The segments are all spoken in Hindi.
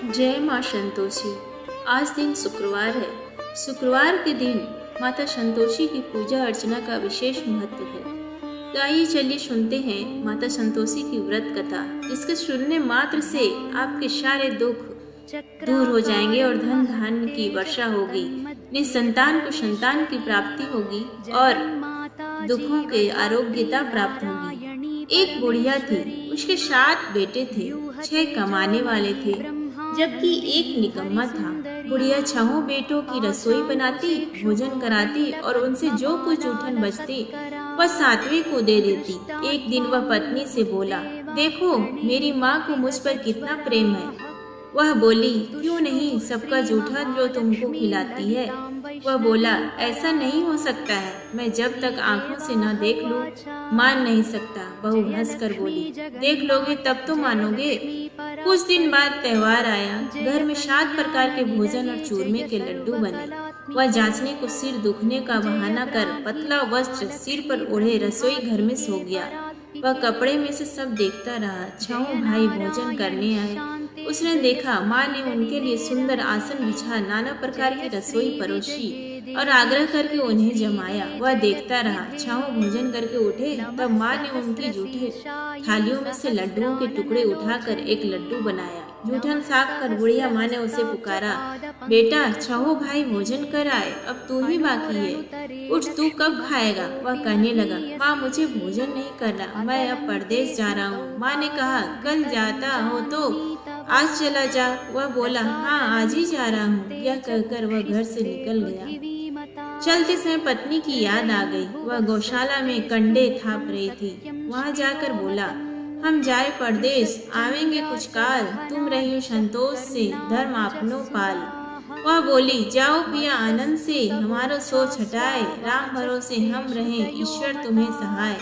जय माँ संतोषी। आज दिन शुक्रवार है। शुक्रवार के दिन माता संतोषी की पूजा अर्चना का विशेष महत्व है। तो आइए चलिए सुनते हैं माता संतोषी की व्रत कथा, जिसके सुनने मात्र से आपके सारे दुख दूर हो जाएंगे और धन धान्य की वर्षा होगी। निसंतान को संतान की प्राप्ति होगी और दुखों के आरोग्यता प्राप्त होगी। एक बुढ़िया थी, उसके 7 बेटे थे, 6 कमाने वाले थे, जबकि एक निकम्मा था। बुढ़िया 6 बेटों की रसोई बनाती, भोजन कराती और उनसे जो कुछ जूठन बचती वह 7वें को दे देती। एक दिन वह पत्नी से बोला, देखो मेरी माँ को मुझ पर कितना प्रेम है। वह बोली, क्यों नहीं, सबका जूठा जो तुमको खिलाती है। वह बोला, ऐसा नहीं हो सकता है, मैं जब तक आंखों से न देख लूं मान नहीं सकता। बहू हंसकर बोली, देख लोगे तब तो मानोगे। कुछ दिन बाद त्योहार आया। घर में 7 प्रकार के भोजन और चूरमे के लड्डू बने। वह जांचने को सिर दुखने का बहाना कर पतला वस्त्र सिर पर ओढ़े रसोई घर में सो गया। वह कपड़े में से सब देखता रहा। 6 भाई भोजन करने आए। उसने देखा माँ ने उनके लिए सुंदर आसन बिछा नाना प्रकार की रसोई परोसी और आग्रह करके उन्हें जमाया। वह देखता रहा। 6 भोजन करके उठे, तब माँ ने उनकी जूठी थालियों में से लड्डुओं के टुकड़े उठाकर एक लड्डू बनाया। जूठन साफ कर बुढ़िया माँ ने उसे पुकारा, बेटा 6 भाई भोजन कर आए, अब तू ही बाकी है, उठ, तू कब खाएगा। वह कहने लगा, माँ मुझे भोजन नहीं करना, मैं अब परदेश जा रहा हूँ। माँ ने कहा, कल जाता हो तो आज चला जा। वह बोला, हाँ आज ही जा रहा हूँ। यह कहकर वह घर से निकल गया। चलते समय पत्नी की याद आ गई। वह गौशाला में कंडे थाप रही थी। वहां जाकर बोला, हम जाए परदेश, आवेंगे कुछ काल, तुम रहियो संतोष से, धर्म आपनो पाल। वह बोली, जाओ पिया आनंद से, हमारो सोच हटाए, राम भरोसे हम रहें, ईश्वर तुम्हें सहाय।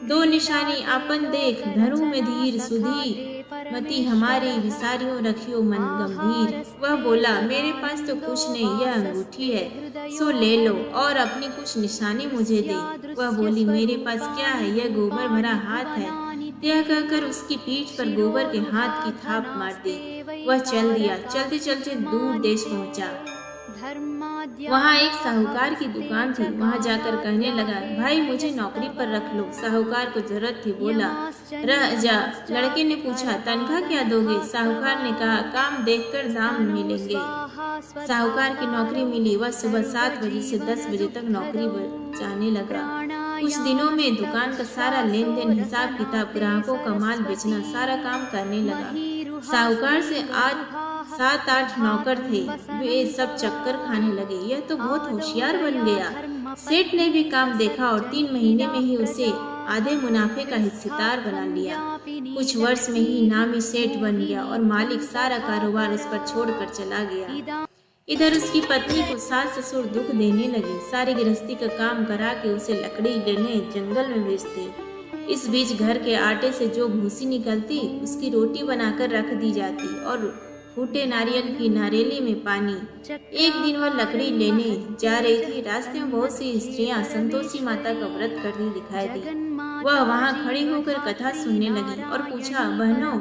2 निशानी आपन देख, धरू में धीर सुधीर, मति हमारी विसारियों रखियो मन गंभीर। वह बोला, मेरे पास तो कुछ नहीं, यह अंगूठी है, सो ले लो और अपनी कुछ निशानी मुझे दे। वह बोली, मेरे पास क्या है, यह गोबर भरा हाथ है। यह कहकर उसकी पीठ पर गोबर के हाथ की थाप मार दी। वह चल दिया। चलते चलते दूर देश पहुंचा। वहाँ एक साहूकार की दुकान थी। वहाँ जाकर कहने लगा, भाई मुझे नौकरी पर रख लो। साहूकार को जरूरत थी, बोला, रह जा। लड़के ने पूछा, तनख्वाह क्या दोगे। साहूकार ने कहा, काम देखकर दाम मिलेंगे। साहूकार की नौकरी मिली। वह सुबह 7 बजे से 10 बजे तक नौकरी जाने लगा। कुछ दिनों में दुकान का सारा लेन देन, हिसाब किताब, ग्राहकों का माल बेचना, सारा काम करने लगा। साहूकार से आज 7-8 नौकर थे। वे सब चक्कर खाने लगे। यह तो बहुत होशियार बन गया। सेठ ने भी काम देखा और 3 महीने में ही उसे आधे मुनाफे का हिस्सेदार बना लिया। कुछ वर्ष में ही नामी सेठ बन गया और मालिक सारा कारोबार उस पर छोड़कर चला गया। इधर उसकी पत्नी को सास ससुर दुख देने लगे। सारी गृहस्थी का काम करा के उसे लकड़ी लेने जंगल में भेजते। इस बीच घर के आटे से जो भूसी निकलती, उसकी रोटी बनाकर रख दी जाती और फूटे नारियल की नारेली में पानी। एक दिन वह लकड़ी लेने जा रही थी। रास्ते में बहुत सी स्त्रियां संतोषी माता का व्रत करती दिखाई दी। वह वहां खड़ी होकर कथा सुनने लगी और पूछा, बहनों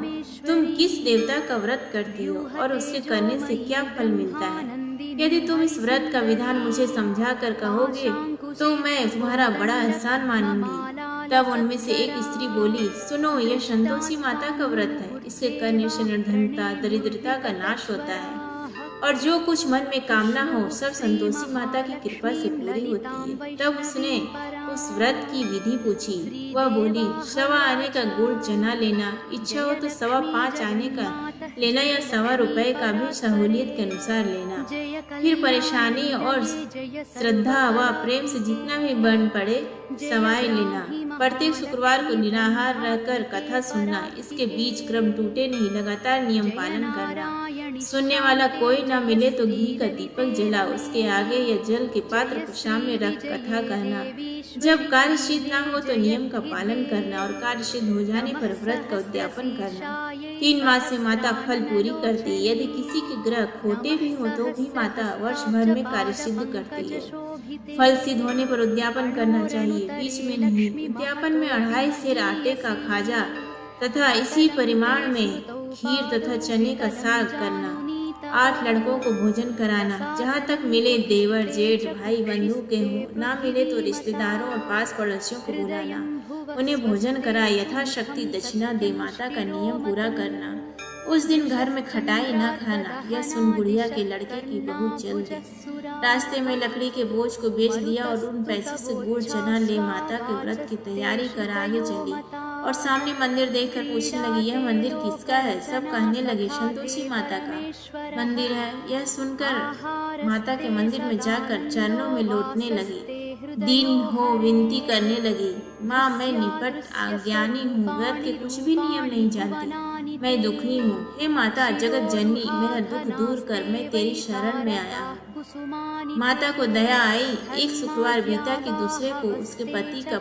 तुम किस देवता का व्रत करती हो और उसके करने से क्या फल मिलता है। यदि तुम इस व्रत का विधान मुझे समझा कर कहोगे तो मैं तुम्हारा बड़ा एहसान मानूंगी। तब उनमें से एक स्त्री बोली, सुनो, यह संतोषी माता का व्रत है। इसके करने से निर्धनता, दरिद्रता का नाश होता है और जो कुछ मन में कामना हो सब संतोषी माता की कृपा से पूरी होती है। तब उसने उस व्रत की विधि पूछी। वह बोली, 1.25 आने का गुड़ चना लेना, इच्छा हो तो 5.25 आने का लेना या 1.25 रुपए का भी सहूलियत के अनुसार लेना। फिर परेशानी और श्रद्धा व प्रेम से जितना भी बन पड़े सवाई लेना। प्रत्येक शुक्रवार को निराहार रहकर कथा सुनना। इसके बीच क्रम टूटे नहीं, लगातार नियम पालन करना। सुनने वाला कोई न मिले तो घी का दीपक जला उसके आगे या जल के पात्र को सामने रख कथा कहना। जब कार्य सिद्ध न हो तो नियम का पालन करना और कार्य सिद्ध हो जाने पर व्रत का उद्यापन करना। 3 मास से माता फल पूरी करती। यदि किसी के ग्रह खोटे भी हो तो भी माता वर्ष भर में कार्य सिद्ध करती है। फल सिद्ध होने पर उद्यापन करना चाहिए, बीच में नहीं। उद्यापन में 2.5 सेर आटे का खाजा तथा इसी परिमाण में खीर तथा चने का साग करना, 8 लड़कों को भोजन कराना, जहाँ तक मिले देवर जेठ भाई बंधु के हों, ना मिले तो रिश्तेदारों और पास पड़ोसियों को बुलाना, उन्हें भोजन करा यथाशक्ति दक्षिणा दे माता का नियम पूरा करना। उस दिन घर में खटाई न खाना, यह सुन बुढ़िया के लड़के की बहू चल दी। रास्ते में लकड़ी के बोझ को बेच दिया और उन पैसे से गुड़ चना ले माता के व्रत की तैयारी कर आगे चली और सामने मंदिर देखकर पूछने लगी, यह मंदिर किसका है? सब कहने लगे संतोषी माता का मंदिर है। यह सुनकर माता के मंदिर में जाकर चरणों में लौटने लगी, दीन हो विनती करने लगी, माँ मैं निपट अज्ञानी हूँ, व्रत के कुछ भी नियम नहीं जानती, मैं दुखी हूँ। हे माता जगत जननी, मेरा दुख दूर कर, मैं तेरी शरण में आया हूँ। माता को दया आई। एक शुक्रवार बीता कि दूसरे को उसके पति का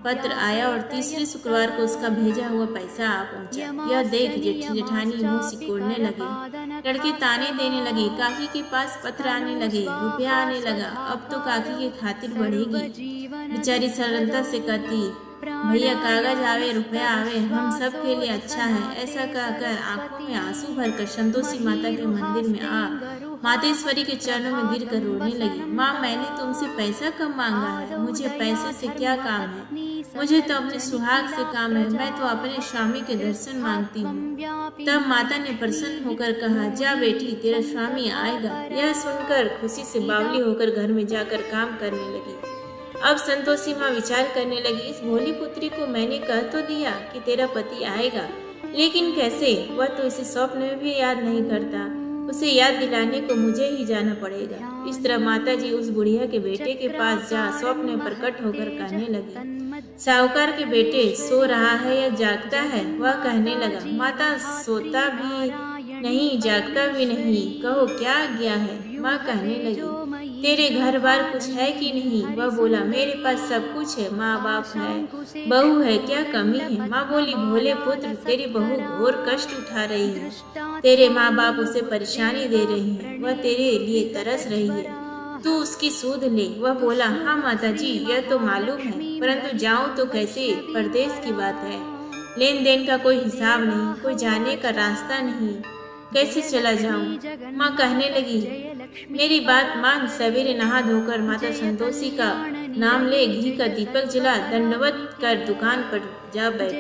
पत्र आया और तीसरे शुक्रवार को उसका भेजा हुआ पैसा आ पहुंचा। यह देख जेठी जेठानी मुंह सिकोड़ने लगे, लड़के ताने देने लगे, काकी के पास पत्र आने लगे, रुपया आने लगा, अब तो काकी की खातिर बढ़ेगी। बेचारी सरलता से कहती, भैया कागज आवे रुपया आवे, हम सब के लिए अच्छा है। ऐसा कहकर आंखों में आंसू भरकर संतोषी माता के मंदिर में आ मातेश्वरी के चरणों में गिर कर रोने लगी। माँ मैंने तुमसे पैसा कम मांगा है, मुझे पैसे से क्या काम है, मुझे तो अपने सुहाग से काम है, मैं तो अपने स्वामी के दर्शन मांगती हूँ। तब माता ने प्रसन्न होकर कहा, जा बेटी तेरा स्वामी आएगा। यह सुनकर खुशी से बावली होकर घर में जाकर काम करने लगी। अब संतोषी माँ विचार करने लगी, इस भोली पुत्री को मैंने कह तो दिया कि तेरा पति आएगा, लेकिन कैसे? वह तो इसे स्वप्न में भी याद नहीं करता, उसे याद दिलाने को मुझे ही जाना पड़ेगा। इस तरह माता जी उस बुढ़िया के बेटे के पास जा स्वप्न में प्रकट होकर कहने लगी, साहूकार के बेटे सो रहा है या जागता है? वह कहने लगा, माता सोता भी नहीं जागता भी नहीं, कहो क्या आज्ञा है? माँ कहने लगी, तेरे घर बार कुछ है कि नहीं? वह बोला, मेरे पास सब कुछ है, माँ बाप है, बहू है, क्या कमी है? माँ बोली, भोले पुत्र तेरी बहू घोर कष्ट उठा रही है, तेरे माँ बाप उसे परेशानी दे रही है, वह तेरे लिए तरस रही है, तू उसकी सूध ले। वह बोला, हाँ माता जी यह तो मालूम है, परंतु जाऊं तो कैसे? परदेश की बात है, लेन देन का कोई हिसाब नहीं, कोई जाने का रास्ता नहीं, कैसे चला जाऊं? माँ कहने लगी, मेरी बात मान, सवेरे नहा धोकर माता संतोषी का नाम ले, घी का दीपक जला, दंडवत कर दुकान पर जा बैठ।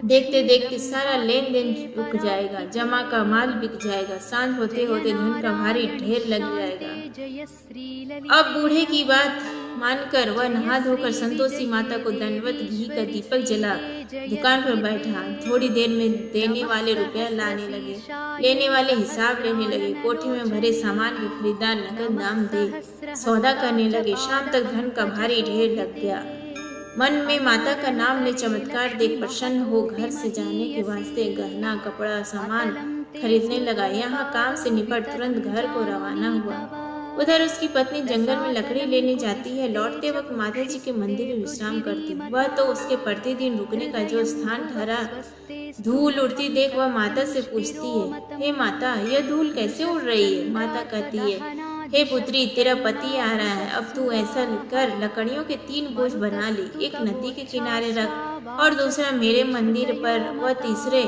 देखते देखते सारा लेन देन रुक जाएगा, जमा का माल बिक जाएगा, सांझ होते होते धन का भारी ढेर लग जाएगा। अब बूढ़े की बात मानकर वह नहा धोकर संतोषी माता को दंडवत घी का दीपक जला दुकान पर बैठा। थोड़ी देर में देने वाले रुपया लाने लगे, लेने वाले हिसाब लेने लगे, कोठी में भरे सामान के खरीदार नकद दाम दे सौदा करने लगे। शाम तक धन का भारी ढेर लग गया। मन में माता का नाम ले चमत्कार देख प्रसन्न हो घर से जाने के वास्ते गहना कपड़ा सामान खरीदने लगा। यहाँ काम से निपट तुरंत घर को रवाना हुआ। उधर उसकी पत्नी जंगल में लकड़ी लेने जाती है। लौटते वक्त माता जी के मंदिर में विश्राम करती। वह तो उसके प्रतिदिन रुकने का जो स्थान ठहरा। धूल उड़ती देख वह माता से पूछती है, हे माता यह धूल कैसे उड़ रही है? माता कहती है, हे पुत्री तेरा पति आ रहा है, अब तू ऐसा कर लकड़ियों के 3 बोझ बना ले, एक नदी के किनारे रख और दूसरा मेरे मंदिर पर व तीसरे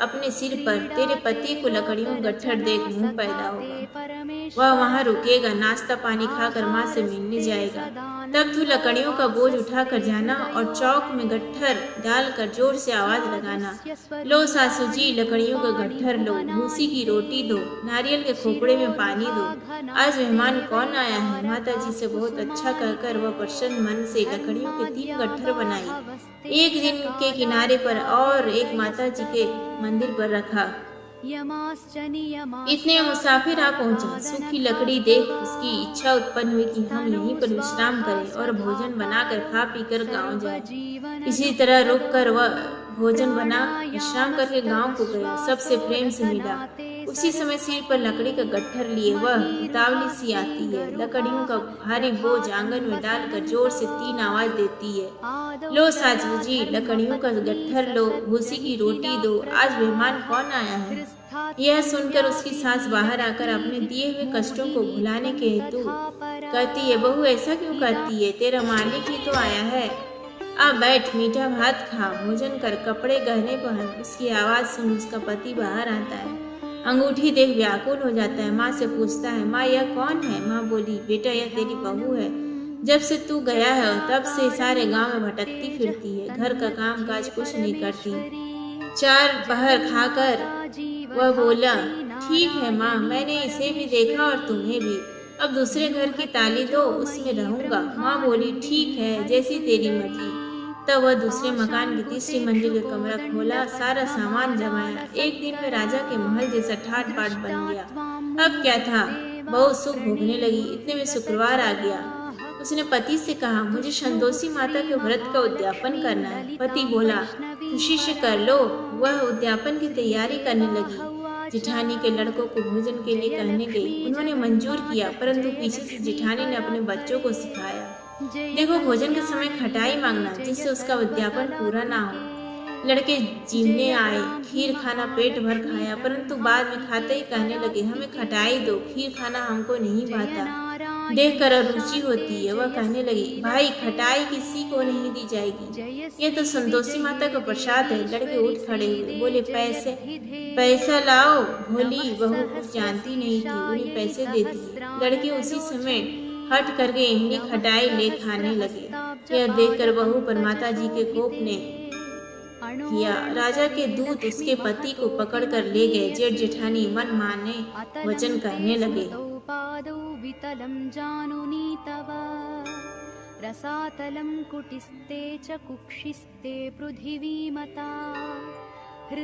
अपने सिर पर। तेरे पति को लकड़ियों गट्ठर देख मुंह पैदा होगा, वह वहाँ रुकेगा, नाश्ता पानी खाकर माँ से मिलने जाएगा। तब तू लकड़ियों का बोझ उठाकर जाना और चौक में गट्ठर डालकर जोर से आवाज लगाना, लो सासू जी लकड़ियों का गट्ठर लो, भूसी की रोटी दो, नारियल के खोपड़े में पानी दो, आज मेहमान कौन आया है? माता जी से बहुत अच्छा कहकर वह प्रसन्न मन से लकड़ियों के 3 गट्ठर बनाई, एक दिन के किनारे पर और एक माता जी के मंदिर पर रखा। इतने मुसाफिर आ पहुंचा। सूखी लकड़ी देख उसकी इच्छा उत्पन्न हुई कि हम यहीं पर विश्राम करें और भोजन बनाकर खा पी कर गाँव जाए। इसी तरह रुक कर वह भोजन बना विश्राम करके गांव को गया। सबसे प्रेम से मिला। उसी समय सिर पर लकड़ी का गट्ठर लिए वह उतावली सी आती है। लकड़ियों का भारी बोझ आंगन में डालकर जोर से 3 आवाज देती है, लो सासू जी लकड़ियों का गट्ठर लो, भूसी की रोटी दो, आज मेहमान कौन आया है? यह सुनकर उसकी सास बाहर आकर अपने दिए हुए कष्टों को भुलाने के हेतु कहती है, बहू ऐसा क्यों करती है? तेरा मालिक ही तो आया है, अब बैठ, मीठा भात खा, भोजन कर, कपड़े गहने पहन। उसकी आवाज़ सुन उसका पति बाहर आता है। अंगूठी देख व्याकुल हो जाता है। माँ से पूछता है, माँ यह कौन है? माँ बोली, बेटा यह तेरी बहू है। जब से तू गया है तब से सारे गांव में भटकती फिरती है, घर का काम काज कुछ नहीं करती। चार पहर खाकर वह बोला, ठीक है माँ, मैंने इसे भी देखा और तुम्हें भी। अब दूसरे घर की ताली दो, उसमें रहूंगा। माँ बोली, ठीक है, जैसी तेरी मर्जी। तब वह दूसरे मकान की तीसरी मंजिल का कमरा खोला, सारा सामान जमाया। एक दिन में राजा के महल जैसा ठाट बाट बन गया। अब क्या था, बहुत सुख भोगने लगी। इतने में शुक्रवार आ गया। उसने पति से कहा, मुझे संतोषी माता के व्रत का उद्यापन करना है। पति बोला, खुशी से कर लो। वह उद्यापन की तैयारी करने लगी। जिठानी के लड़कों को भोजन के लिए कहने गई। उन्होंने मंजूर किया, परंतु पीछे से जिठानी ने अपने बच्चों को सिखाया, देखो भोजन के समय खटाई मांगना, जिससे उसका उद्यापन पूरा ना हो। लड़के जीवने आए, खीर खाना पेट भर खाया, परंतु बाद में खाते ही कहने लगे, हमें खटाई दो, खीर खाना हमको नहीं भाता, देखकर अरुचि होती है। वह कहने लगी, भाई खटाई किसी को नहीं दी जाएगी, ये तो संतोषी माता का प्रसाद है। लड़के उठ खड़े हुए, बोले, पैसा लाओ। भोली बहू कुछ जानती नहीं थी, उन्हें पैसे देती। लड़के उसी समय हट करके इमली खटाई ले खाने लगे। यह देखकर बहू पर माता जी के कोप ने किया। राजा के दूत उसके पति को पकड़ कर ले गए। जेठ जेठानी मन माने वचन कहने लगे। रसातलं कुटिस्ते च कुक्षिस्ते पृथिवीमता